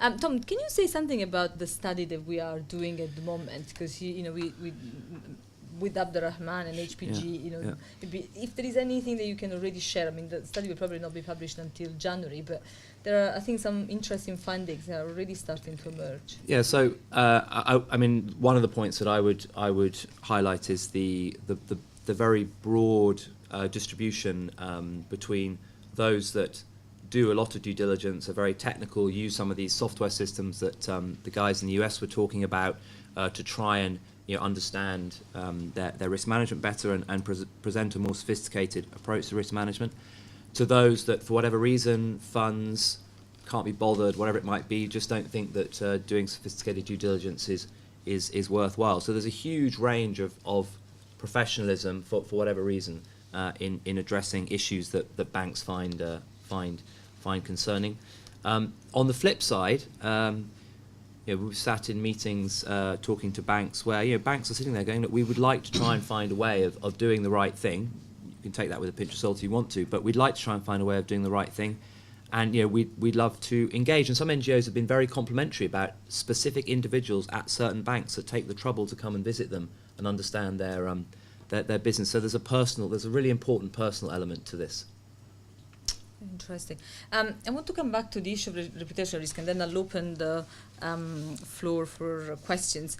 Tom, can you say something about the study that we are doing at the moment? Because we with Abdurrahman and HPG, if there is anything that you can already share. I mean, the study will probably not be published until January, but there are, I think, some interesting findings that are already starting to emerge. Yeah. So, I mean, one of the points that I would highlight is the very broad distribution between those that do a lot of due diligence, are very technical, use some of these software systems that the guys in the US were talking about to try and understand their risk management better and present a more sophisticated approach to risk management, to those that for whatever reason, funds, can't be bothered, whatever it might be, just don't think that doing sophisticated due diligence is worthwhile. So there's a huge range of professionalism for whatever reason in addressing issues that banks find concerning. On the flip side, we've sat in meetings talking to banks where banks are sitting there going, look, we would like to try and find a way of doing the right thing. You can take that with a pinch of salt if you want to, but we'd like to try and find a way of doing the right thing. And we'd love to engage. And some NGOs have been very complimentary about specific individuals at certain banks that take the trouble to come and visit them and understand their business. So there's a really important personal element to this. Interesting. I want to come back to the issue of reputational risk, and then I'll open the floor for questions.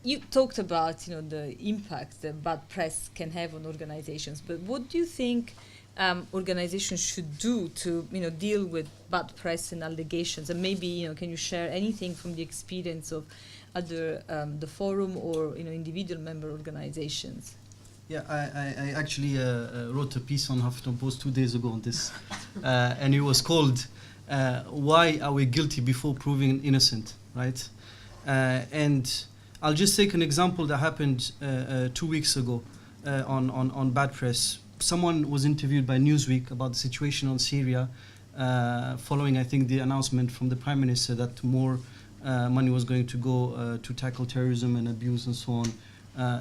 You talked about the impact that bad press can have on organizations, but what do you think organizations should do to deal with bad press and allegations? And maybe can you share anything from the experience of other the forum or individual member organizations? Yeah, I actually wrote a piece on Huffington Post 2 days ago on this, and it was called "Why Are We Guilty Before Proving Innocent?" Right? And I'll just take an example that happened 2 weeks ago on bad press. Someone was interviewed by Newsweek about the situation on Syria, following, I think, the announcement from the Prime Minister that more money was going to go to tackle terrorism and abuse and so on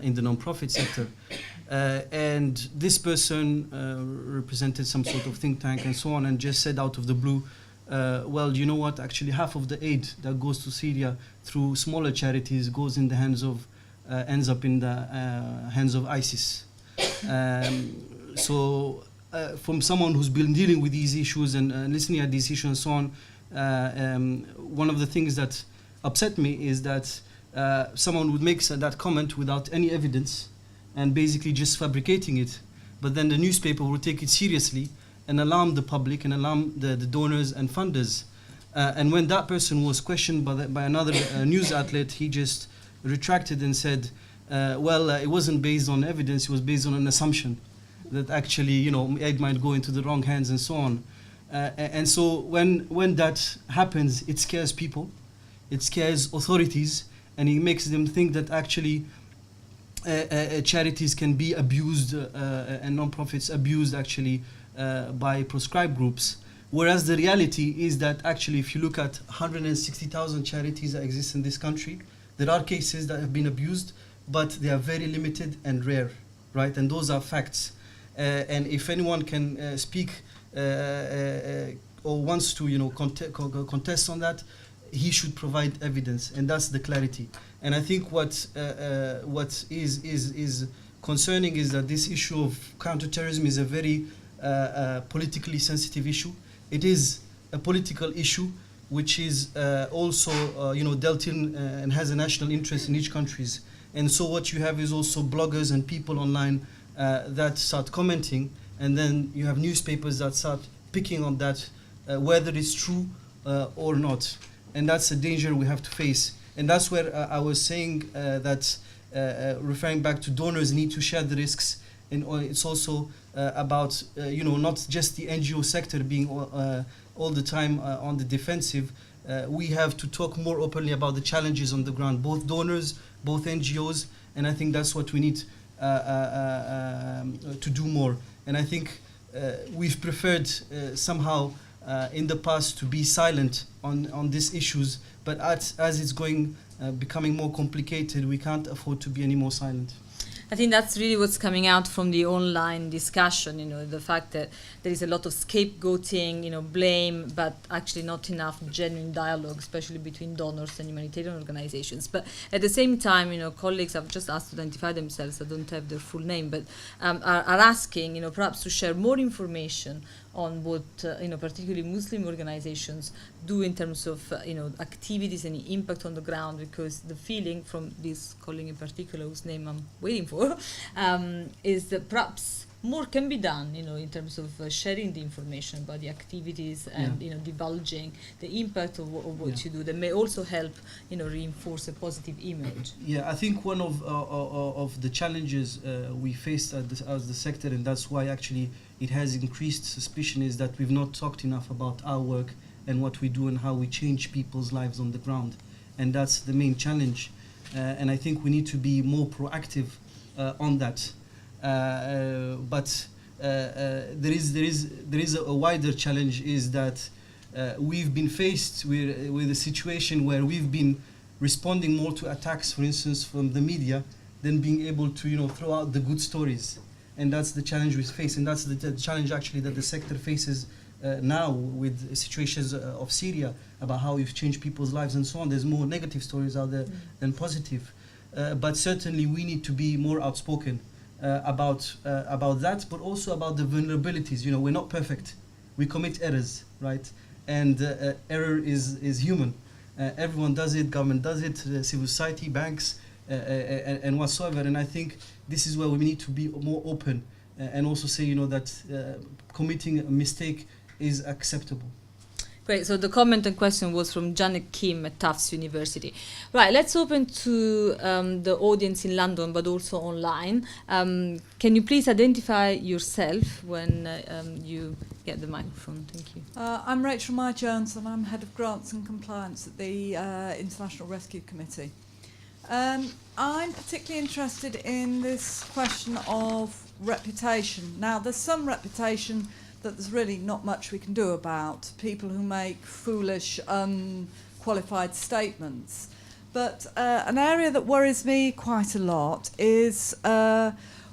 in the non-profit sector. And this person represented some sort of think tank and so on, and just said out of the blue, well, you know what, actually half of the aid that goes to Syria through smaller charities goes in the hands of, ends up in the hands of ISIS. So from someone who's been dealing with these issues and listening at these issues and so on, one of the things that upset me is that someone would make that comment without any evidence and basically just fabricating it, but then the newspaper will take it seriously and alarm the public and alarm the donors and funders. And when that person was questioned by another news outlet, he just retracted and said, well, it wasn't based on evidence, it was based on an assumption that actually, aid might go into the wrong hands and so on. And so when that happens, it scares people, it scares authorities, and it makes them think that actually charities can be abused and non-profits abused actually by proscribed groups. Whereas the reality is that actually if you look at 160,000 charities that exist in this country, there are cases that have been abused, but they are very limited and rare, right? And those are facts. And if anyone can speak or wants to contest on that, he should provide evidence, and that's the clarity. And I think what is concerning is that this issue of counter-terrorism is a very politically sensitive issue. It is a political issue which is also dealt in and has a national interest in each countries. And so what you have is also bloggers and people online that start commenting, and then you have newspapers that start picking on that, whether it's true or not. And that's a danger we have to face. And that's where I was saying that referring back to donors need to share the risks. And it's also about, not just the NGO sector being all the time on the defensive. We have to talk more openly about the challenges on the ground, both donors, both NGOs, and I think that's what we need to do more. And I think we've preferred somehow in the past to be silent on these issues, but as it's becoming more complicated, we can't afford to be any more silent. I think that's really what's coming out from the online discussion, the fact that there is a lot of scapegoating, blame, but actually not enough genuine dialogue, especially between donors and humanitarian organizations. But at the same time, colleagues have just asked to identify themselves. I don't have their full name, but are asking, perhaps to share more information on what, particularly Muslim organizations do in terms of, activities and impact on the ground, because the feeling from this colleague in particular, whose name I'm waiting for, is that perhaps more can be done, in terms of sharing the information about the activities and, divulging the impact of what you do. That may also help, reinforce a positive image. Yeah, I think one of the challenges we faced as the sector, and that's why actually it has increased suspicion, is that we've not talked enough about our work and what we do and how we change people's lives on the ground. And that's the main challenge. And I think we need to be more proactive on that. But there is a wider challenge, is that we've been faced with a situation where we've been responding more to attacks, for instance, from the media, than being able to throw out the good stories. And that's the challenge we face, and that's the challenge actually that the sector faces now with situations of Syria, about how we've changed people's lives and so on. There's more negative stories out there than positive. But certainly we need to be more outspoken about that, but also about the vulnerabilities. We're not perfect. We commit errors, right? And error is human. Everyone does it. Government does it. Civil society, banks, and whatsoever. And I think this is where we need to be more open and also say, that committing a mistake is acceptable. Great. So the comment and question was from Janet Kim at Tufts University. Right. Let's open to the audience in London, but also online. Can you please identify yourself when you get the microphone? Thank you. I'm Rachel Nye-Jones, and I'm Head of Grants and Compliance at the International Rescue Committee. I'm particularly interested in this question of reputation. Now, there's some reputation that there's really not much we can do about, people who make foolish, unqualified statements. But an area that worries me quite a lot is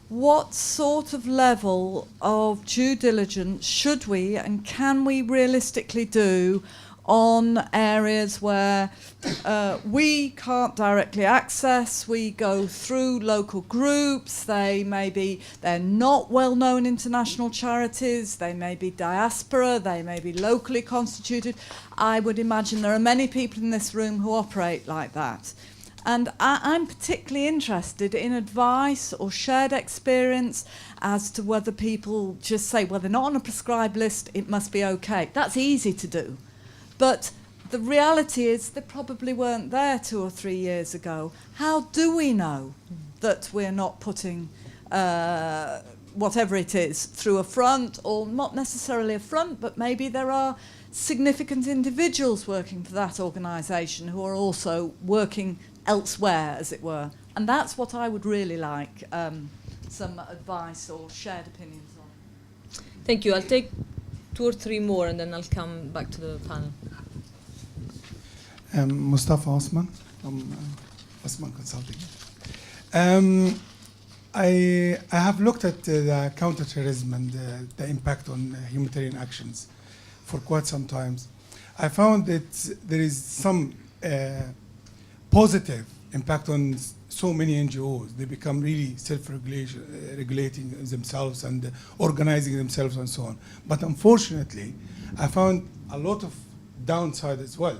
what sort of level of due diligence should we and can we realistically do on areas where we can't directly access. We go through local groups. They're not well-known international charities. They may be diaspora. They may be locally constituted. I would imagine there are many people in this room who operate like that. And I'm particularly interested in advice or shared experience as to whether people just say, well, they're not on a prescribed list, it must be okay. That's easy to do. But the reality is they probably weren't there 2 or 3 years ago. How do we know that we're not putting whatever it is through a front, or not necessarily a front, but maybe there are significant individuals working for that organisation who are also working elsewhere, as it were. And that's what I would really like some advice or shared opinions on. Thank you. I'll take 2 or 3 more, and then I'll come back to the panel. Mustafa Osman from Osman Consulting. I have looked at the counter-terrorism and the impact on humanitarian actions for quite some time. I found that there is some positive impact on so many NGOs. They become really self-regulating themselves and organizing themselves and so on. But unfortunately, I found a lot of downside as well.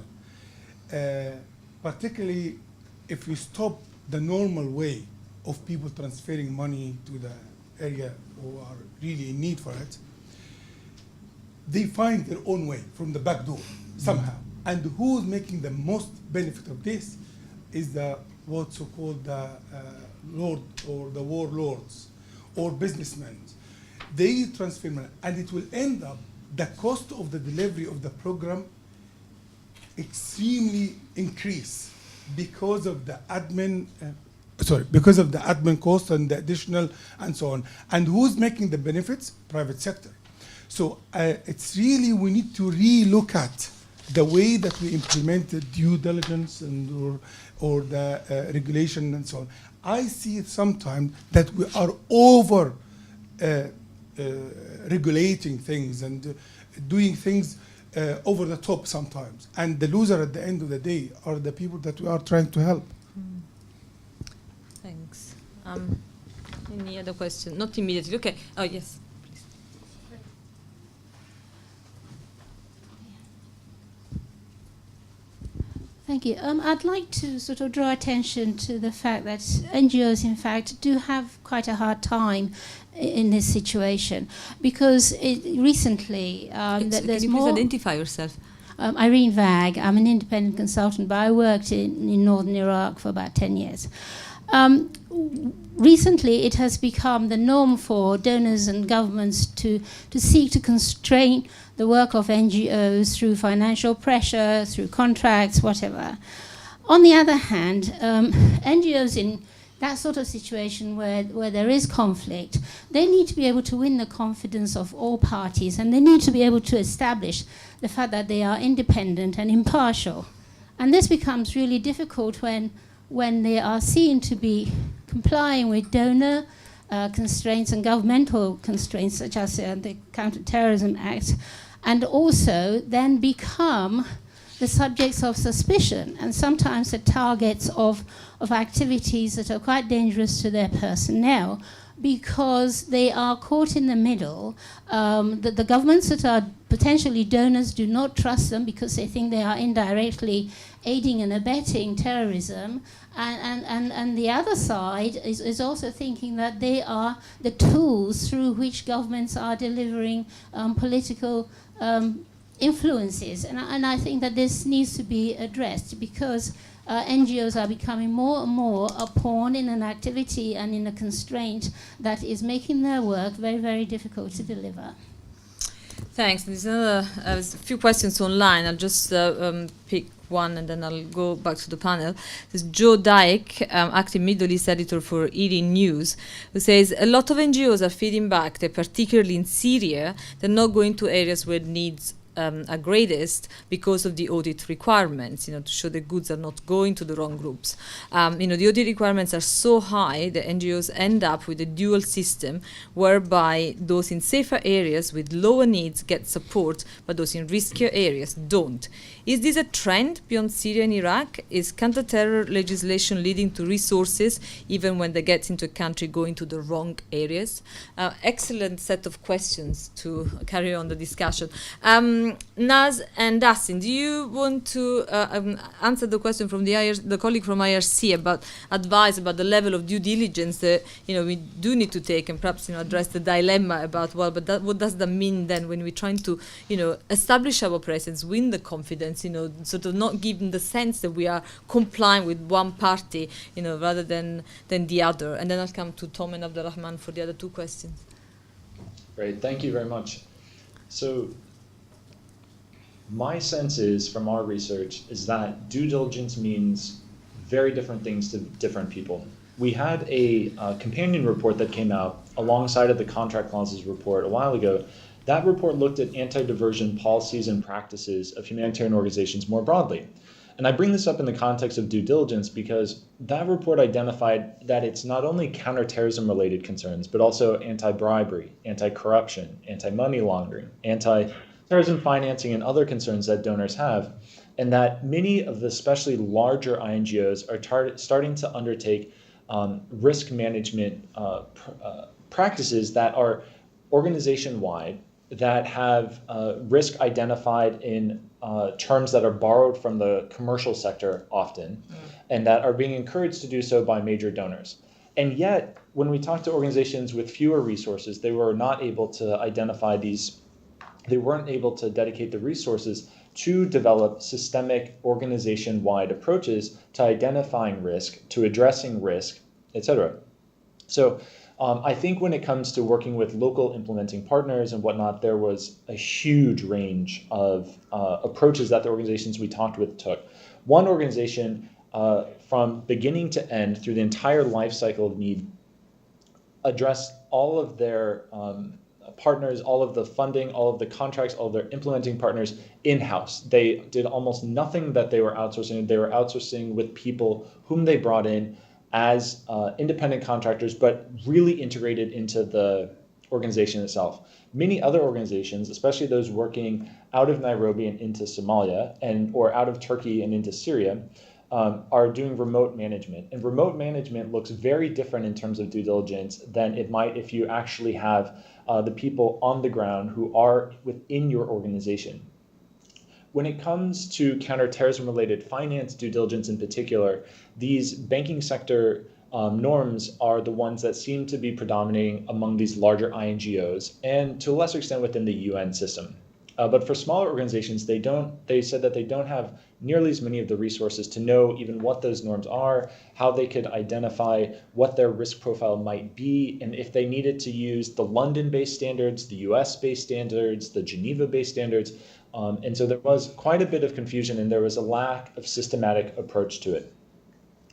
Particularly if we stop the normal way of people transferring money to the area who are really in need for it, they find their own way from the back door somehow. And who's making the most benefit of this is the what's so-called the lord or the warlords or businessmen. They transfer money, and it will end up the cost of the delivery of the program extremely increase because of the admin cost and the additional and so on. And who's making the benefits? Private sector. So it's really, we need to re-look at the way that we implemented due diligence or the regulation and so on, I see it sometimes that we are over regulating things and doing things over the top sometimes. And the loser at the end of the day are the people that we are trying to help. Thanks. Any other question? Not immediately. Okay. Oh, yes. Thank you. I'd like to sort of draw attention to the fact that NGOs, in fact, do have quite a hard time in this situation because recently there's can you more. please identify yourself? Irene Vag. I'm an independent consultant, but I worked in northern Iraq for about 10 years. Recently, it has become the norm for donors and governments to seek to constrain the work of NGOs through financial pressure, through contracts, whatever. On the other hand, NGOs in that sort of situation where there is conflict, they need to be able to win the confidence of all parties, and they need to be able to establish the fact that they are independent and impartial. And this becomes really difficult when they are seen to be complying with donor constraints and governmental constraints, such as the Counter-terrorism Act, and also then become the subjects of suspicion and sometimes the targets of activities that are quite dangerous to their personnel because they are caught in the middle. The governments that are potentially donors do not trust them because they think they are indirectly aiding and abetting terrorism. And the other side is also thinking that they are the tools through which governments are delivering political influences. And I think that this needs to be addressed because NGOs are becoming more and more a pawn in an activity and in a constraint that is making their work very, very difficult to deliver. Thanks. There's a few questions online. I'll just pick one and then I'll go back to the panel. There's Joe Dyke, active Middle East editor for ED News, who says a lot of NGOs are feeding back that particularly in Syria, they're not going to areas where needs are greatest because of the audit requirements, to show the goods are not going to the wrong groups. The audit requirements are so high that NGOs end up with a dual system whereby those in safer areas with lower needs get support, but those in riskier areas don't. Is this a trend beyond Syria and Iraq? Is counter-terror legislation leading to resources even when they get into a country going to the wrong areas? Excellent set of questions to carry on the discussion. Naz and Dustin, do you want to answer the question from the colleague from IRC about advice about the level of due diligence that we do need to take, and perhaps address the dilemma about what does that mean then when we're trying to establish our presence, win the confidence, sort of not giving the sense that we are complying with one party, rather than the other. And then I'll come to Tom and Abdurrahman for the other two questions. Great, thank you very much. So my sense is, from our research, is that due diligence means very different things to different people. We had a companion report that came out alongside of the contract clauses report a while ago. That report looked at anti-diversion policies and practices of humanitarian organizations more broadly. And I bring this up in the context of due diligence because that report identified that it's not only counterterrorism related concerns, but also anti-bribery, anti-corruption, anti-money laundering, anti-terrorism financing, and other concerns that donors have, and that many of the especially larger INGOs are starting to undertake risk management practices that are organization-wide, that have risk identified in terms that are borrowed from the commercial sector often, and that are being encouraged to do so by major donors. And yet, when we talk to organizations with fewer resources, they were not able to identify these, they weren't able to dedicate the resources to develop systemic organization-wide approaches to identifying risk, to addressing risk, etc. So I think when it comes to working with local implementing partners and whatnot, there was a huge range of approaches that the organizations we talked with took. One organization, from beginning to end, through the entire life cycle of need, addressed all of their partners, all of the funding, all of the contracts, all of their implementing partners in-house. They did almost nothing that they were outsourcing. They were outsourcing with people whom they brought in as independent contractors, but really integrated into the organization itself. Many other organizations, especially those working out of Nairobi and into Somalia, or out of Turkey and into Syria, are doing remote management. And remote management looks very different in terms of due diligence than it might if you actually have the people on the ground who are within your organization. When it comes to counterterrorism related finance due diligence in particular, these banking sector norms are the ones that seem to be predominating among these larger INGOs and to a lesser extent within the UN system. But for smaller organizations, they said that they don't have nearly as many of the resources to know even what those norms are, how they could identify what their risk profile might be, and if they needed to use the London-based standards, the US-based standards, the Geneva-based standards. And so there was quite a bit of confusion and there was a lack of systematic approach to it.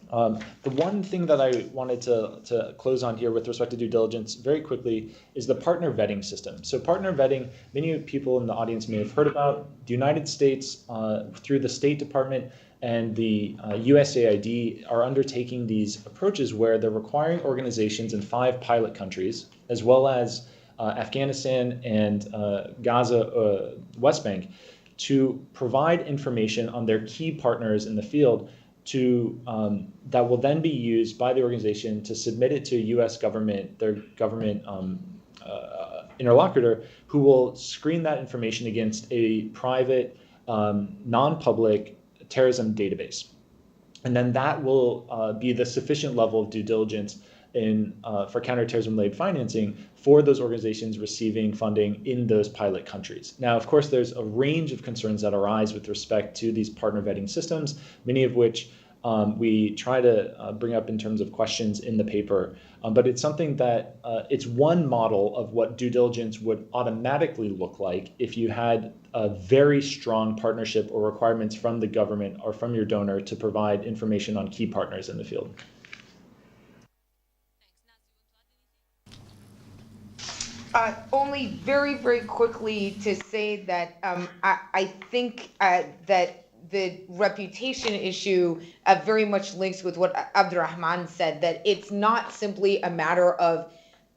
The one thing that I wanted to close on here with respect to due diligence very quickly is the partner vetting system. So partner vetting, many people in the audience may have heard about. The United States, through the State Department and the USAID, are undertaking these approaches where they're requiring organizations in 5 pilot countries, as well as Afghanistan and Gaza, West Bank, to provide information on their key partners in the field that will then be used by the organization to submit it to U.S. government, their government interlocutor, who will screen that information against a private, non-public terrorism database. And then that will be the sufficient level of due diligence for counterterrorism-related financing for those organizations receiving funding in those pilot countries. Now, of course, there's a range of concerns that arise with respect to these partner vetting systems, many of which we try to bring up in terms of questions in the paper. But it's something that it's one model of what due diligence would automatically look like if you had a very strong partnership or requirements from the government or from your donor to provide information on key partners in the field. Only very, very quickly to say that I think that the reputation issue very much links with what Abdurrahman said, that it's not simply a matter of,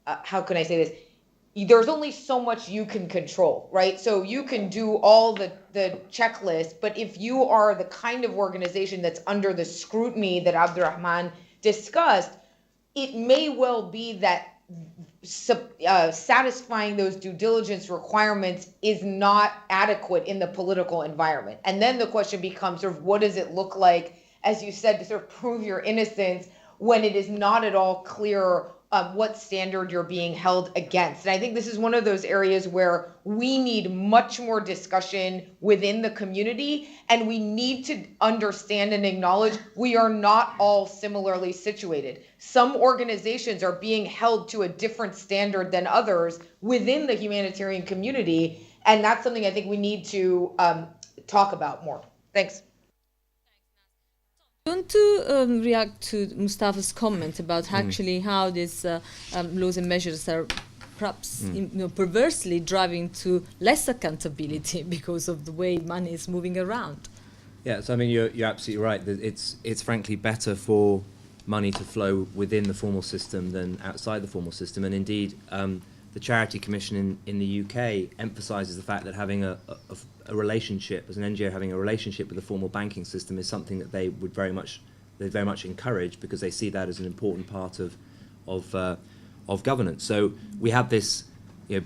how can I say this? There's only so much you can control, right? So you can do all the checklist, but if you are the kind of organization that's under the scrutiny that Abdurrahman discussed, it may well be that satisfying those due diligence requirements is not adequate in the political environment. And then the question becomes sort of what does it look like, as you said, to sort of prove your innocence when it is not at all clear what standard you're being held against. And I think this is one of those areas where we need much more discussion within the community, and we need to understand and acknowledge we are not all similarly situated. Some organizations are being held to a different standard than others within the humanitarian community, and that's something I think we need to talk about more. Thanks. I want to react to Mustafa's comment about actually how these laws and measures are perhaps perversely driving to less accountability because of the way money is moving around. Yeah, so I mean, you're absolutely right. It's frankly better for money to flow within the formal system than outside the formal system. And indeed, the Charity Commission in the UK emphasises the fact that having a relationship, as an NGO having a relationship with the formal banking system is something that they would very much encourage, because they see that as an important part of governance. So we have this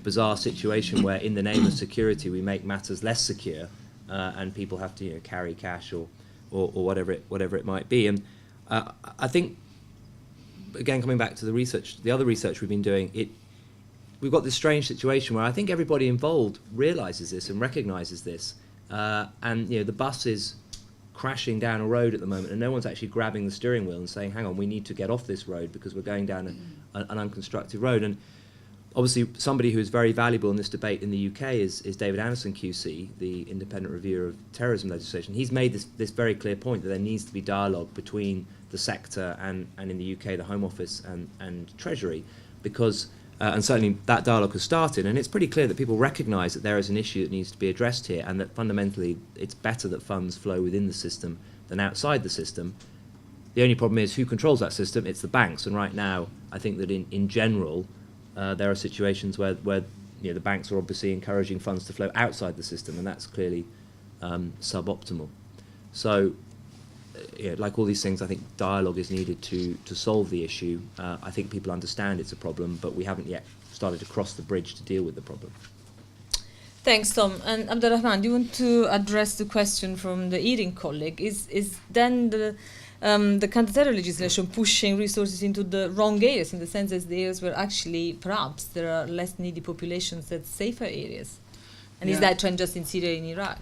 bizarre situation where in the name of security we make matters less secure, and people have to carry cash or whatever it might be. And I think, again, coming back to the other research we've been doing, we've got this strange situation where I think everybody involved realises this and recognises this, and the bus is crashing down a road at the moment, and no one's actually grabbing the steering wheel and saying, "Hang on, we need to get off this road because we're going down an unconstructed road." And obviously, somebody who is very valuable in this debate in the UK is David Anderson QC, the independent reviewer of terrorism legislation. He's made this very clear point that there needs to be dialogue between the sector and in the UK, the Home Office and Treasury, because And certainly that dialogue has started, and it's pretty clear that people recognise that there is an issue that needs to be addressed here, and that fundamentally it's better that funds flow within the system than outside the system. The only problem is who controls that system? It's the banks, and right now I think that in general there are situations where the banks are obviously encouraging funds to flow outside the system, and that's clearly suboptimal. So, like all these things, I think dialogue is needed to solve the issue. I think people understand it's a problem, but we haven't yet started to cross the bridge to deal with the problem. Thanks, Tom. And Abdurrahman, do you want to address the question from the Eating colleague? Is then the counter-terror legislation pushing resources into the wrong areas, in the sense that the areas where actually perhaps there are less needy populations than safer areas? And is that trend just in Syria and Iraq?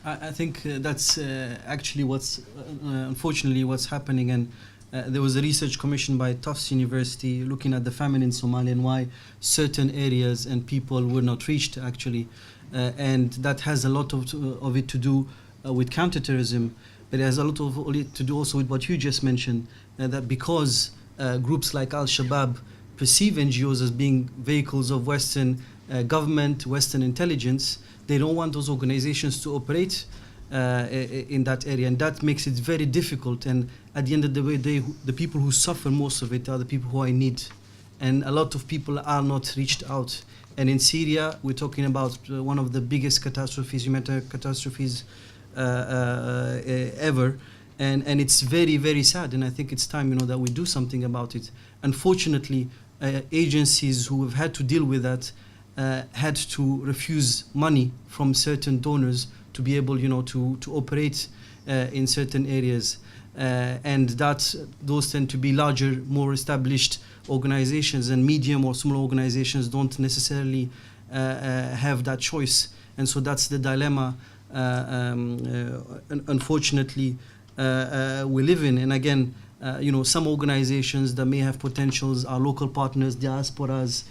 I think that's actually what's unfortunately what's happening, and there was a research commissioned by Tufts University looking at the famine in Somalia and why certain areas and people were not reached actually, and that has a lot of it to do with counterterrorism, but it has a lot of it to do also with what you just mentioned, that because groups like Al-Shabaab perceive NGOs as being vehicles of Western government, Western intelligence, they don't want those organizations to operate in that area, and that makes it very difficult. And at the end of the day, the people who suffer most of it are the people who are in need, and a lot of people are not reached out. And in Syria, we're talking about one of the biggest catastrophes, humanitarian catastrophes ever, and it's very, very sad. And I think it's time, that we do something about it. Unfortunately, agencies who have had to deal with that had to refuse money from certain donors to be able, to operate in certain areas, and those tend to be larger, more established organizations, and medium or small organizations don't necessarily have that choice, and so that's the dilemma. Unfortunately, we live in, and again, some organizations that may have potentials are local partners, diasporas,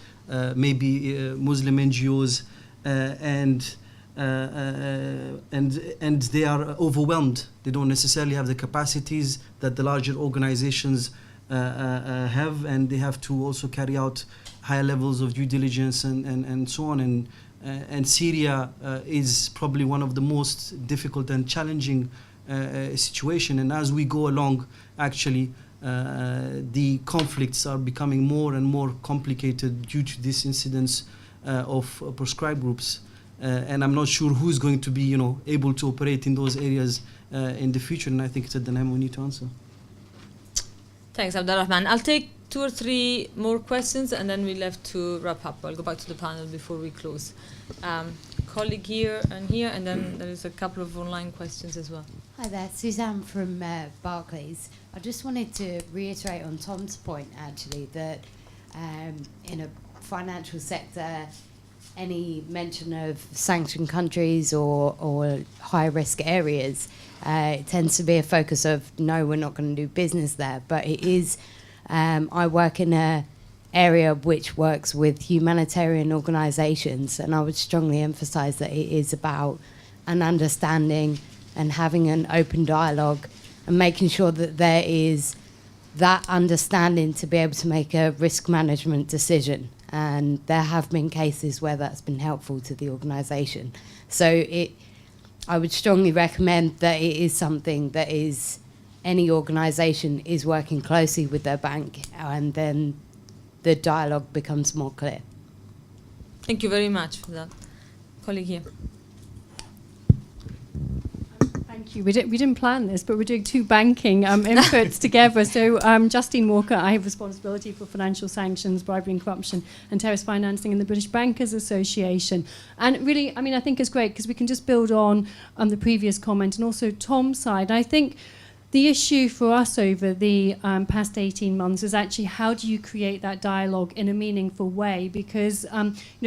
maybe Muslim NGOs, and they are overwhelmed. They don't necessarily have the capacities that the larger organizations have, and they have to also carry out higher levels of due diligence and so on. And Syria is probably one of the most difficult and challenging situation. And as we go along, actually, the conflicts are becoming more and more complicated due to this incidence of proscribed groups. And I'm not sure who's going to be, able to operate in those areas in the future. And I think it's a dilemma we need to answer. Thanks, Abdurrahman. I'll take 2 or 3 more questions, and then we'll have to wrap up. I'll go back to the panel before we close. Colleague here, and then there is a couple of online questions as well. Hi there, Suzanne from Barclays. I just wanted to reiterate on Tom's point, actually, that in a financial sector, any mention of sanctioned countries or high-risk areas, it tends to be a focus of, no, we're not going to do business there. But it is, I work in an area which works with humanitarian organisations, and I would strongly emphasise that it is about an understanding and having an open dialogue and making sure that there is that understanding to be able to make a risk management decision. And there have been cases where that's been helpful to the organisation. So I would strongly recommend that it is something that any organisation is working closely with their bank, and then the dialogue becomes more clear. Thank you very much for that. Colleague here. Thank you. We didn't plan this, but we're doing 2 banking inputs together. So Justine Walker, I have responsibility for financial sanctions, bribery and corruption, and terrorist financing in the British Bankers Association. And really, I think it's great because we can just build on the previous comment and also Tom's side. I think the issue for us over the past 18 months is actually how do you create that dialogue in a meaningful way? Because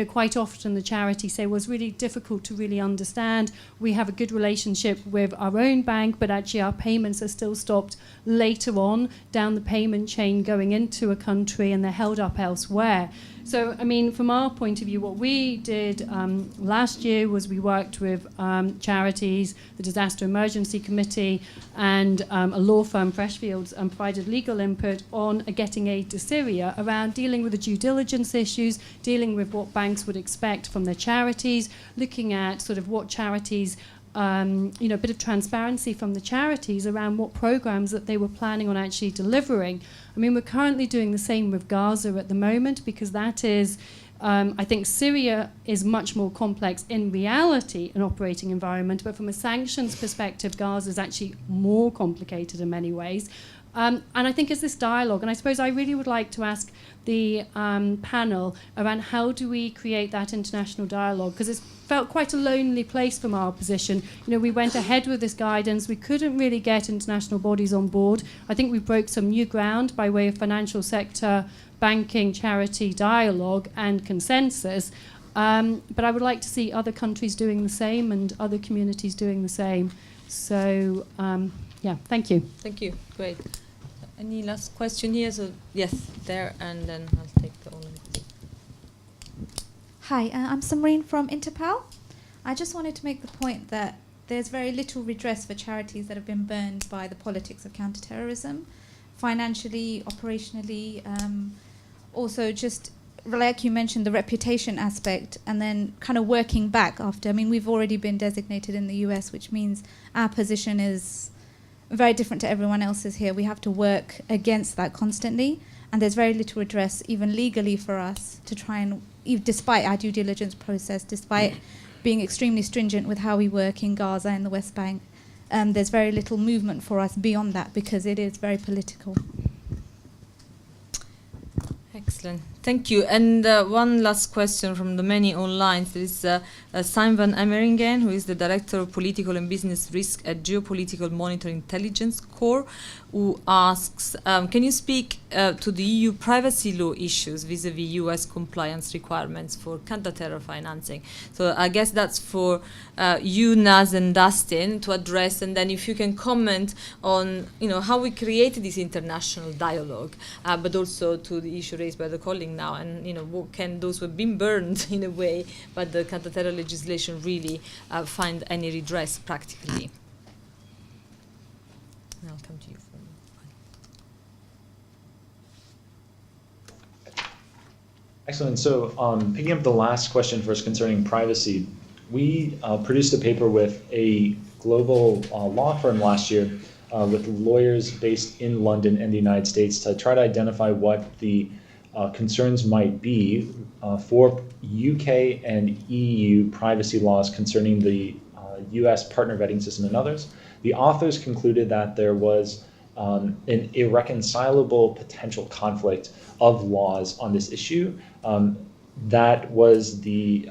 quite often the charities say, well, it's really difficult to really understand. We have a good relationship with our own bank, but actually our payments are still stopped later on down the payment chain going into a country, and they're held up elsewhere. So, from our point of view, what we did last year was we worked with charities, the Disaster Emergency Committee, and a law firm, Freshfields, provided legal input on getting aid to Syria around dealing with the due diligence issues, dealing with what banks would expect from their charities, looking at sort of what charities, a bit of transparency from the charities around what programs that they were planning on actually delivering. I mean, we're currently doing the same with Gaza at the moment, because that is, I think Syria is much more complex in reality, an operating environment, but from a sanctions perspective, Gaza is actually more complicated in many ways. And I think it's this dialogue, and I suppose I really would like to ask the panel around how do we create that international dialogue, because it's felt quite a lonely place from our position. You know, we went ahead with this guidance, we couldn't really get international bodies on board. I think we broke some new ground by way of financial sector, banking, charity dialogue and consensus. But I would like to see other countries doing the same and other communities doing the same. So, yeah, thank you. Thank you. Great. Any last question here? So, yes, there, and then I'll take the online. Hi, I'm Samreen from Interpal. I just wanted to make the point that there's very little redress for charities that have been burned by the politics of counter-terrorism, financially, operationally, also just, like you mentioned, the reputation aspect, and then kind of working back after. I mean, we've already been designated in the US, which means our position is very different to everyone else's here. We have to work against that constantly, and there's very little redress, even legally, for us to try and, despite our due diligence process, despite being extremely stringent with how we work in Gaza and the West Bank, there's very little movement for us beyond that because it is very political. Excellent. Thank you. And one last question from the many online. There is Simon van Emmeringen, who is the Director of Political and Business Risk at Geopolitical Monitoring Intelligence Corps, who asks, can you speak to the EU privacy law issues vis-à-vis US compliance requirements for counter-terror financing? So I guess that's for you, Naz and Dustin, to address, and then if you can comment on, how we created this international dialogue, but also to the issue raised by the colleague now, and what can those who have been burned in a way, but the counter-terror legislation really find any redress practically. And I'll come to you. Excellent. So picking up the last question first concerning privacy, we produced a paper with a global law firm last year with lawyers based in London and the United States to try to identify what the concerns might be for UK and EU privacy laws concerning the US partner vetting system and others. The authors concluded that there was an irreconcilable potential conflict of laws on this issue. That was the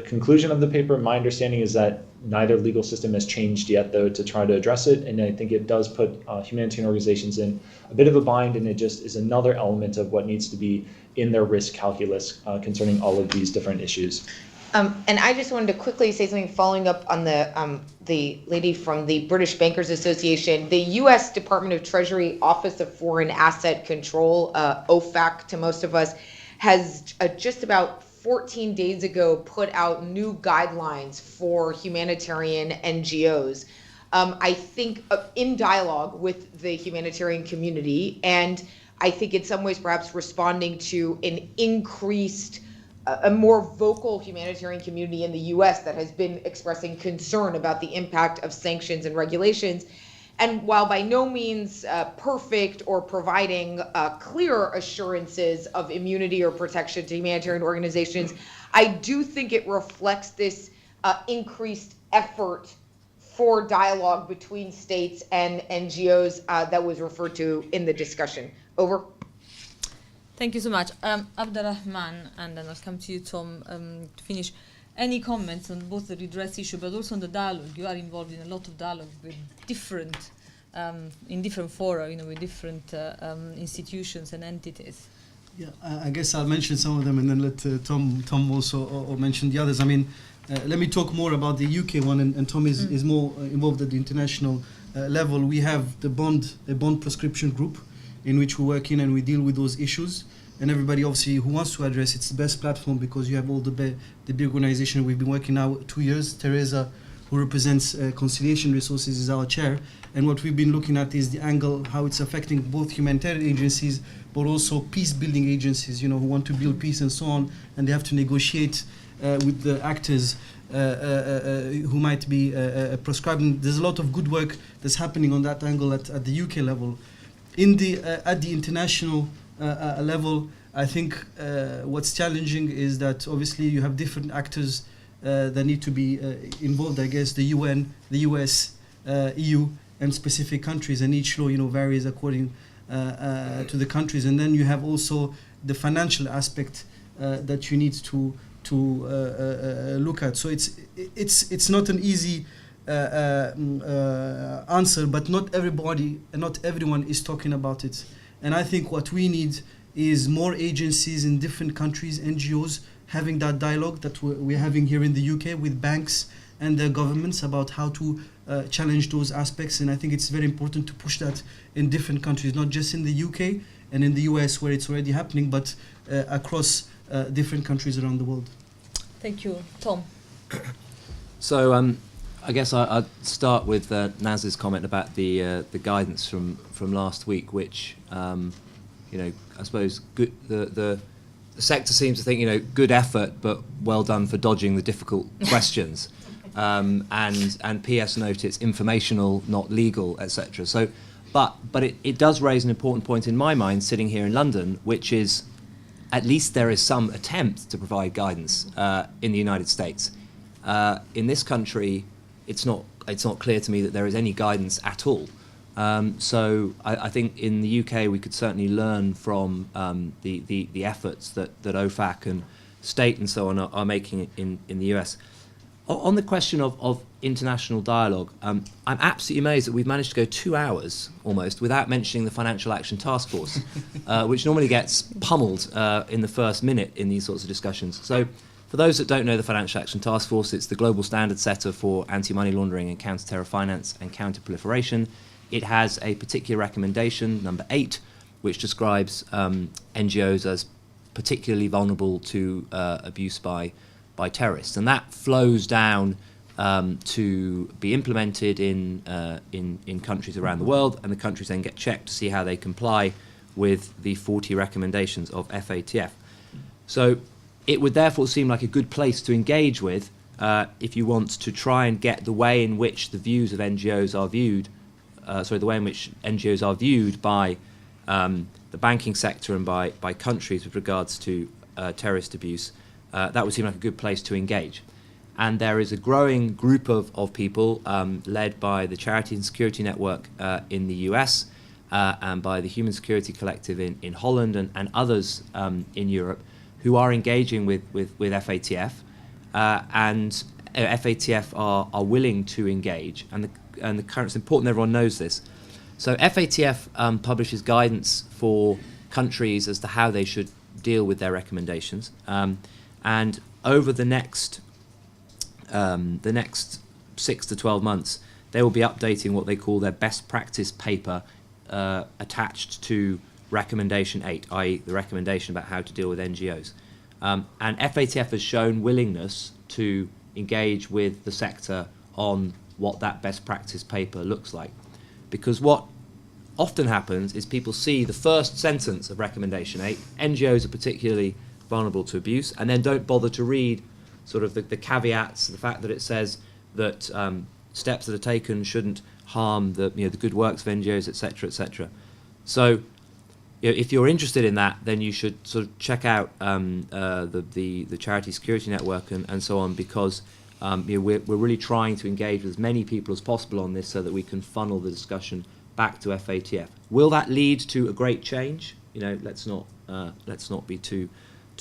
conclusion of the paper. My understanding is that neither legal system has changed yet, though, to try to address it. And I think it does put humanitarian organizations in a bit of a bind, and it just is another element of what needs to be in their risk calculus concerning all of these different issues. And I just wanted to quickly say something following up on the lady from the British Bankers Association. The U.S. Department of Treasury Office of Foreign Asset Control, OFAC to most of us, has just about 14 days ago put out new guidelines for humanitarian NGOs. I think in dialogue with the humanitarian community, and I think in some ways perhaps responding to an increased, a more vocal humanitarian community in the US that has been expressing concern about the impact of sanctions and regulations. And while by no means perfect or providing clear assurances of immunity or protection to humanitarian organizations, I do think it reflects this increased effort for dialogue between states and NGOs that was referred to in the discussion. Over. Thank you so much. Abdurrahman, and then I'll come to you, Tom, to finish. Any comments on both the redress issue, but also on the dialogue? You are involved in a lot of dialogue with different, in different fora, with different institutions and entities. Yeah, I guess I'll mention some of them and then let Tom also or mention the others. I mean, let me talk more about the UK one, and Tom is more involved at the international level. We have a bond prescription group in which we work in and we deal with those issues. And everybody obviously who wants to address it's the best platform because you have all the big organization. We've been working now 2 years. Teresa who represents Conciliation Resources, is our chair. And what we've been looking at is the angle, how it's affecting both humanitarian agencies, but also peace-building agencies, you know, who want to build peace and so on, and they have to negotiate with the actors who might be prescribing. There's a lot of good work that's happening on that angle at the UK level. At the international level, I think what's challenging is that obviously you have different actors that need to be involved. I guess the UN, the US, EU, and specific countries, and each law, you know, varies according to the countries. And then you have also the financial aspect that you need to look at. So it's not an easy answer, but not everybody and not everyone is talking about it. And I think what we need is more agencies in different countries, NGOs, having that dialogue that we're having here in the UK with banks and their governments about how to challenge those aspects. And I think it's very important to push that in different countries, not just in the UK and in the US where it's already happening, but across different countries around the world. Thank you. Tom? So I guess I'd start with Naz's comment about the guidance from last week, which, you know, I suppose the sector seems to think, you know, good effort, but well done for dodging the difficult questions. And PS note it's informational, not legal, etc. So, but it does raise an important point in my mind, sitting here in London, which is at least there is some attempt to provide guidance in the United States. In this country, it's not clear to me that there is any guidance at all. So I think in the UK we could certainly learn from the efforts that OFAC and state and so on are making in the US. On the question of international dialogue, I'm absolutely amazed that we've managed to go 2 hours almost without mentioning the Financial Action Task Force, which normally gets pummeled in the first minute in these sorts of discussions. So for those that don't know the Financial Action Task Force, it's the global standard setter for anti-money laundering and counter-terror finance and counter-proliferation. It has a particular recommendation, number 8, which describes NGOs as particularly vulnerable to abuse by terrorists, and that flows down to be implemented in countries around the world, and the countries then get checked to see how they comply with the 40 recommendations of FATF. So it would therefore seem like a good place to engage with if you want to try and get the way in which the views of NGOs are viewed, the way in which NGOs are viewed by the banking sector and by countries with regards to terrorist abuse. That would seem like a good place to engage. And there is a growing group of people led by the Charity and Security Network in the US and by the Human Security Collective in Holland and others in Europe who are engaging with FATF. And FATF are willing to engage. And the current, it's important everyone knows this. So FATF publishes guidance for countries as to how they should deal with their recommendations. And over the next 6 to 12 months, they will be updating what they call their best practice paper attached to recommendation 8, i.e. the recommendation about how to deal with NGOs. And FATF has shown willingness to engage with the sector on what that best practice paper looks like. Because what often happens is people see the first sentence of recommendation 8, NGOs are particularly vulnerable to abuse, and then don't bother to read sort of the caveats, the fact that it says that steps that are taken shouldn't harm the good works of NGOs, etc., etc. So, if you're interested in that, then you should sort of check out the Charity Security Network and so on, because we're really trying to engage with as many people as possible on this so that we can funnel the discussion back to FATF. Will that lead to a great change? Let's not be too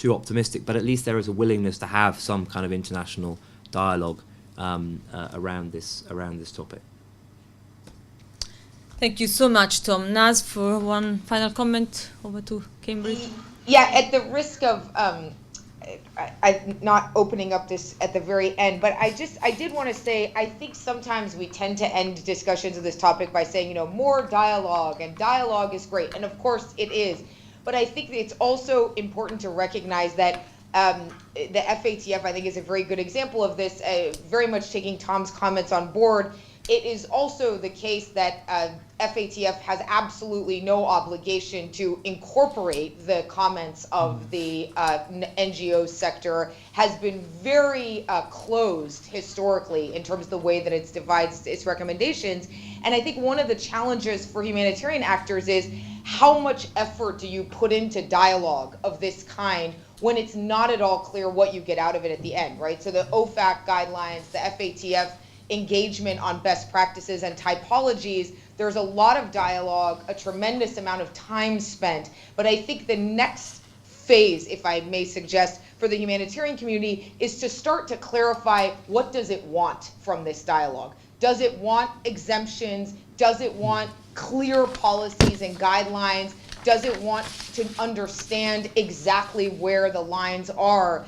optimistic, but at least there is a willingness to have some kind of international dialogue around this topic. Thank you so much, Tom. Naz, for one final comment, over to Cambridge. Yeah, at the risk of I'm not opening up this at the very end, but I did want to say, I think sometimes we tend to end discussions of this topic by saying, more dialogue, and dialogue is great, and of course it is. But I think it's also important to recognize that The FATF, I think, is a very good example of this, very much taking Tom's comments on board. It is also the case that FATF has absolutely no obligation to incorporate the comments of the NGO sector, has been very closed historically in terms of the way that it divides its recommendations. And I think one of the challenges for humanitarian actors is how much effort do you put into dialogue of this kind when it's not at all clear what you get out of it at the end, right? So the OFAC guidelines, the FATF engagement on best practices and typologies, there's a lot of dialogue, a tremendous amount of time spent. But I think the next phase, if I may suggest, for the humanitarian community is to start to clarify what does it want from this dialogue. Does it want exemptions? Does it want clear policies and guidelines? Does it want to understand exactly where the lines are?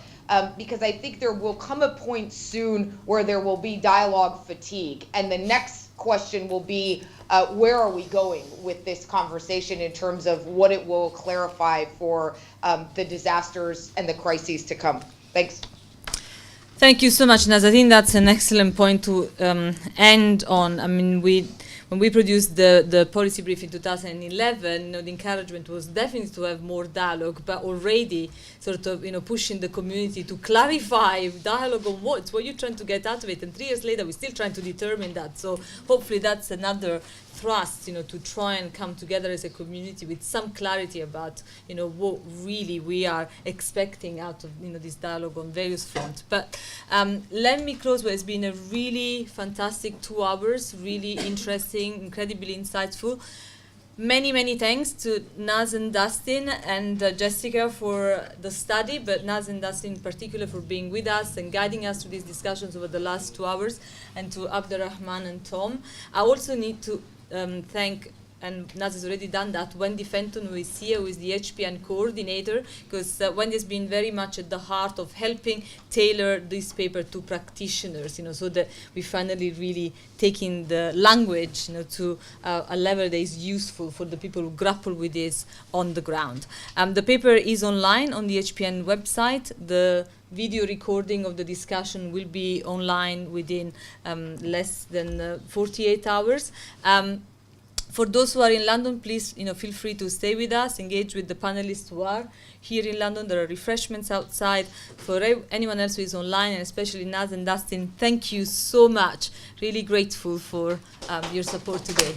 Because I think there will come a point soon where there will be dialogue fatigue. And the next question will be, where are we going with this conversation in terms of what it will clarify for the disasters and the crises to come? Thanks. Thank you so much, Naz. I think that's an excellent point to end on. I mean, when we produced the policy brief in 2011, the encouragement was definitely to have more dialogue, but already sort of, pushing the community to clarify dialogue on what you're trying to get out of it. And 3 years later, we're still trying to determine that. So hopefully that's another thrust, to try and come together as a community with some clarity about, what really we are expecting out of, this dialogue on various fronts. But let me close with, it's been a really fantastic 2 hours, really interesting, incredibly insightful. Many, many thanks to Naz and Dustin and Jessica for the study, but Naz and Dustin in particular for being with us and guiding us through these discussions over the last 2 hours, and to Abdurrahman and Tom. I also need to thank, and Naz has already done that, Wendy Fenton, who is here, who is the HPN coordinator, because Wendy has been very much at the heart of helping tailor this paper to practitioners, so that we finally really taking the language, to a level that is useful for the people who grapple with this on the ground. The paper is online on the HPN website. The video recording of the discussion will be online within less than 48 hours. For those who are in London, please feel free to stay with us, engage with the panelists who are here in London. There are refreshments outside. For anyone else who is online, and especially Naz and Dustin, thank you so much. Really grateful for your support today.